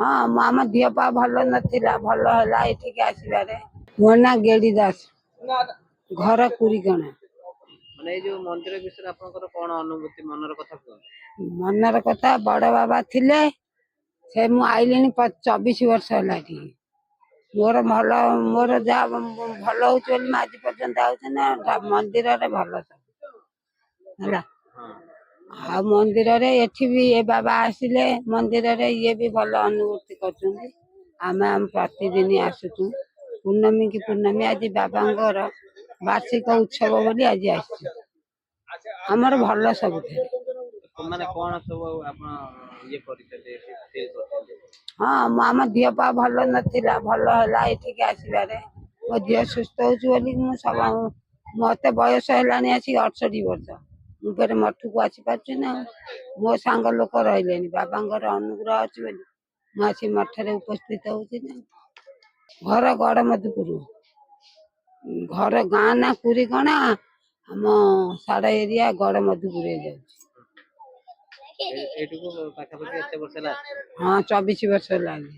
ହଁ ଆମ ଦିହ ପା ଭଲ ନଥିଲା, ଭଲ ହେଲା ଏଠିକି ଆସିବାରେ। ମୋ ନାଁ ଗେଡି ଦାସ, ଘର କୁରିକଣା। ମାନେ ଏଇ ଯୋଉ ମନ୍ଦିର ବିଷୟରେ ଆପଣଙ୍କର କଣ ଅନୁଭୂତି, ମନର କଥା କୁହନ୍ତୁ। ମନର କଥା, ବଡ ବାବା ଥିଲେ, ସେ ମୁଁ ଆଇଲିଣି 24 ବର୍ଷ ହେଲା ଏଠିକି। ମୋର ଯାହା ଭଲ ହଉଛି ବୋଲି ମୁଁ ଆଜି ପର୍ଯ୍ୟନ୍ତ ଆଉଛି ନା। ମନ୍ଦିରରେ ଭଲ ସବୁ ହେଲା। ଆଉ ମନ୍ଦିରରେ ଏଠି ବି ଏ ବାବା ଆସିଲେ ମନ୍ଦିରରେ, ଇଏ ବି ଭଲ ଅନୁଭୂତି କରୁଛନ୍ତି। ଆମେ ପ୍ରତିଦିନ ଆସୁଛୁ ପୂର୍ଣ୍ଣମୀ କି ପୂର୍ଣ୍ଣମୀ। ଆଜି ବାବାଙ୍କର ବାର୍ଷିକ ଉତ୍ସବ ବୋଲି ଆଜି ଆସିଛୁ। ଆମର ଭଲ ସବୁଥିରେ। ମାନେ କଣ ସବୁ ଆପଣ ଇଏ କରିଛନ୍ତି? ହଁ ଆମ ଦିହ ପା ଭଲ ନଥିଲା, ଭଲ ହେଲା ଏଠିକି ଆସିବାରେ। ମୋ ଦେହ ସୁସ୍ଥ ହଉଛି ବୋଲି ମତେ ବୟସ ହେଲାଣି ଆସିକି 68 ବର୍ଷ। ମୁଁ ଫେରେ ମଠକୁ ଆସିପାରୁଛି ନା। ମୋ ସାଙ୍ଗ ଲୋକ ରହିଲେଣି, ବାବାଙ୍କର ଅନୁଗ୍ରହ ଅଛି ବୋଲି ମୁଁ ଆସି ମଠରେ ଉପସ୍ଥିତ ହଉଛି ନା। ଘର ଗଡମଧୁପୁର, ଘର ଗାଁ ନା କୁରିକଣା, ଆମ ସାଡ ଏରିଆ ଗଡମଧୁପୁର ଯାଉଛି। ଏଇଠିକୁ ପାଖାପାଖି ଏତେ ବର୍ଷ ହେଲା? ହଁ 24 ବର୍ଷ ହେଲାଣି।